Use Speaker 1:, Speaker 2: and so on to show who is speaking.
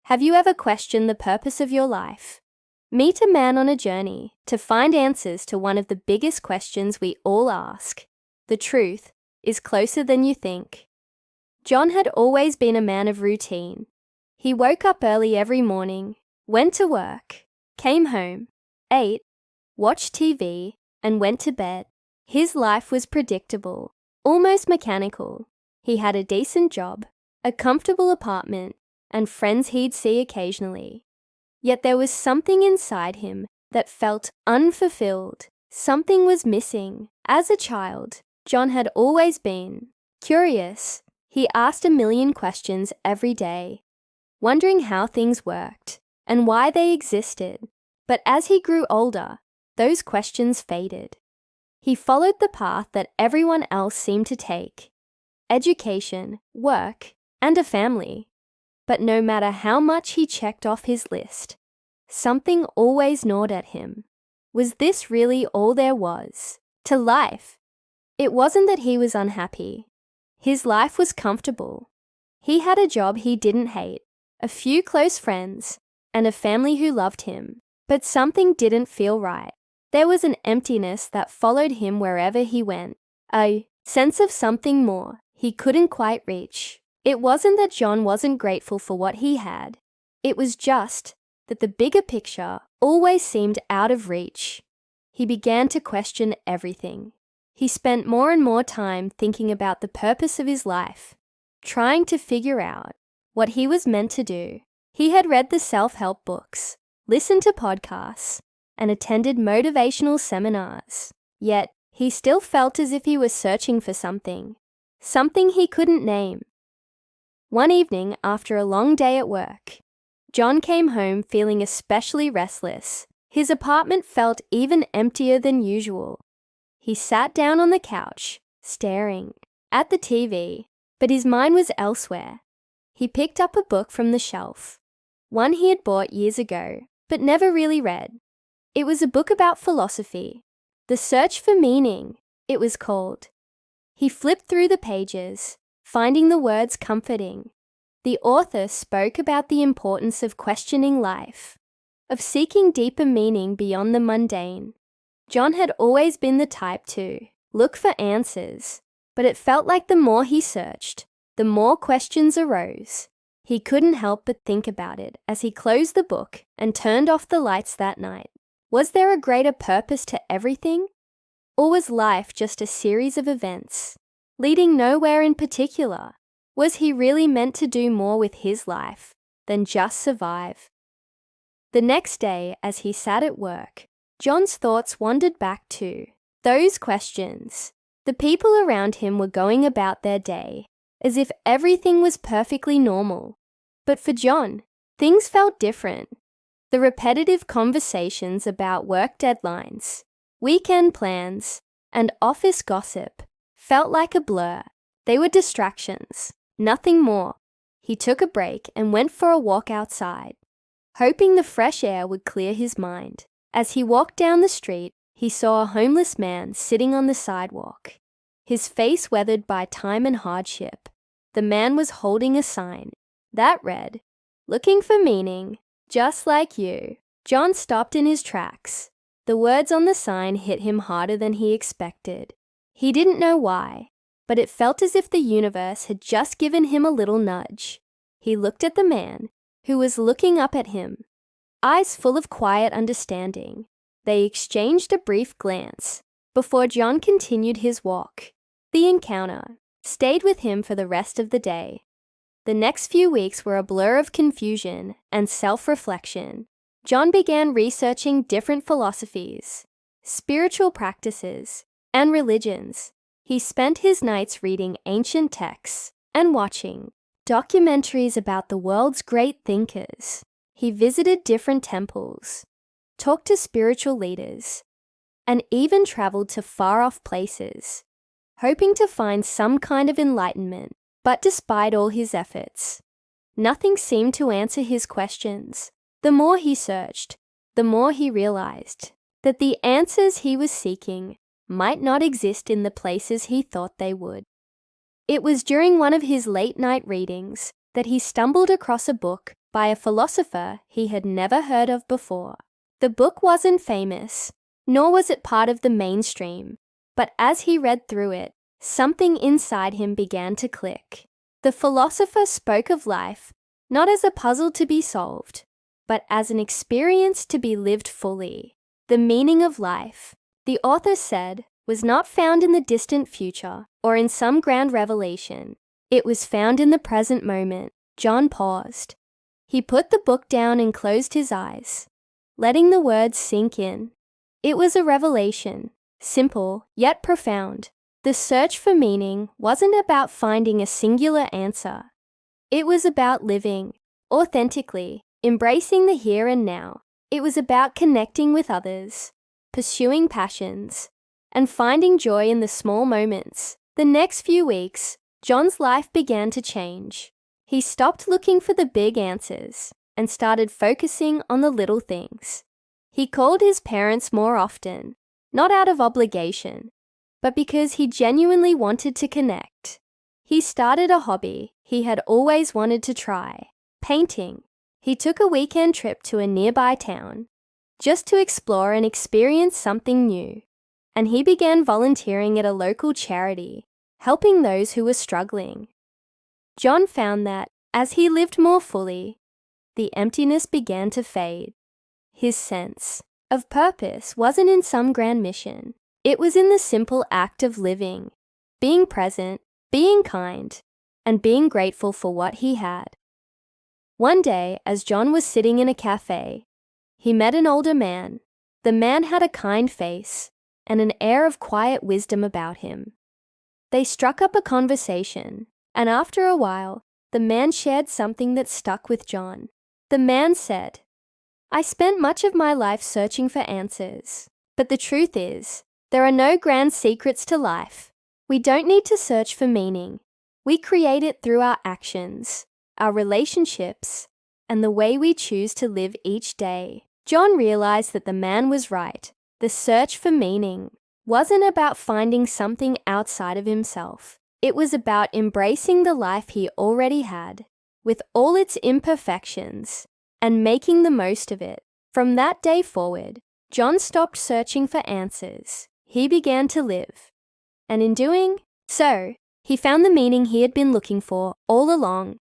Speaker 1: Have you ever questioned the purpose of your life? Meet a man on a journey to find answers to one of the biggest questions we all ask. The truth is closer than you think. John had always been a man of routine. He woke up early every morning, went to work, came home, ate, watched TV, and went to bed. His life was predictable, almost mechanical. He had a decent job, a comfortable apartment, and friends he'd see occasionally. Yet there was something inside him that felt unfulfilled. Something was missing. As a child, John had always been curious. He asked a million questions every day, wondering how things worked and why they existed. But as he grew older, those questions faded. He followed the path that everyone else seemed to take: education, work, and a family. But no matter how much he checked off his list, something always gnawed at him. Was this really all there was to life? It wasn't that he was unhappy. His life was comfortable. He had a job he didn't hate, a few close friends, and a family who loved him. But something didn't feel right. There was an emptiness that followed him wherever he went, a sense of something more he couldn't quite reach. It wasn't that John wasn't grateful for what he had. It was just that the bigger picture always seemed out of reach. He began to question everything. He spent more and more time thinking about the purpose of his life, trying to figure out what he was meant to do. He had read the self-help books, listened to podcasts, and attended motivational seminars. Yet, he still felt as if he was searching for something he couldn't name. One evening, after a long day at work, John came home feeling especially restless. His apartment felt even emptier than usual. He sat down on the couch, staring at the TV, but his mind was elsewhere. He picked up a book from the shelf, one he had bought years ago, but never really read. It was a book about philosophy. The Search for Meaning, it was called. He flipped through the pages, finding the words comforting. The author spoke about the importance of questioning life, of seeking deeper meaning beyond the mundane. John had always been the type to look for answers, but it felt like the more he searched, the more questions arose. He couldn't help but think about it as he closed the book and turned off the lights that night. Was there a greater purpose to everything? Or was life just a series of events, leading nowhere in particular? Was he really meant to do more with his life than just survive? The next day, as he sat at work, John's thoughts wandered back to those questions. The people around him were going about their day as if everything was perfectly normal. But for John, things felt different. The repetitive conversations about work deadlines, weekend plans, and office gossip felt like a blur. They were distractions, nothing more. He took a break and went for a walk outside, hoping the fresh air would clear his mind. As he walked down the street, he saw a homeless man sitting on the sidewalk, his face weathered by time and hardship. The man was holding a sign that read, "Looking for meaning, just like you." John stopped in his tracks. The words on the sign hit him harder than he expected. He didn't know why, but it felt as if the universe had just given him a little nudge. He looked at the man, who was looking up at him, eyes full of quiet understanding. They exchanged a brief glance before John continued his walk. The encounter stayed with him for the rest of the day. The next few weeks were a blur of confusion and self-reflection. John began researching different philosophies, spiritual practices, and religions. He spent his nights reading ancient texts and watching documentaries about the world's great thinkers. He visited different temples, talked to spiritual leaders, and even traveled to far-off places, hoping to find some kind of enlightenment. But despite all his efforts, nothing seemed to answer his questions. The more he searched, the more he realized that the answers he was seeking might not exist in the places he thought they would. It was during one of his late-night readings that he stumbled across a book by a philosopher he had never heard of before. The book wasn't famous, nor was it part of the mainstream, but as he read through it, something inside him began to click. The philosopher spoke of life not as a puzzle to be solved, but as an experience to be lived fully. The meaning of life, the author said, was not found in the distant future or in some grand revelation. It was found in the present moment. John paused. He put the book down and closed his eyes, letting the words sink in. It was a revelation, simple yet profound. The search for meaning wasn't about finding a singular answer. It was about living authentically, embracing the here and now. It was about connecting with others, pursuing passions, and finding joy in the small moments. The next few weeks, John's life began to change. He stopped looking for the big answers and started focusing on the little things. He called his parents more often, not out of obligation, but because he genuinely wanted to connect. He started a hobby he had always wanted to try, painting. He took a weekend trip to a nearby town, just to explore and experience something new. And he began volunteering at a local charity, helping those who were struggling. John found that, as he lived more fully, the emptiness began to fade. His sense of purpose wasn't in some grand mission. It was in the simple act of living, being present, being kind, and being grateful for what he had. One day, as John was sitting in a cafe, he met an older man. The man had a kind face and an air of quiet wisdom about him. They struck up a conversation, and after a while, the man shared something that stuck with John. The man said, "I spent much of my life searching for answers, but the truth is, there are no grand secrets to life. We don't need to search for meaning. We create it through our actions, our relationships, and the way we choose to live each day." John realized that the man was right. The search for meaning wasn't about finding something outside of himself. It was about embracing the life he already had, with all its imperfections, and making the most of it. From that day forward, John stopped searching for answers. He began to live. And in doing so, he found the meaning he had been looking for all along.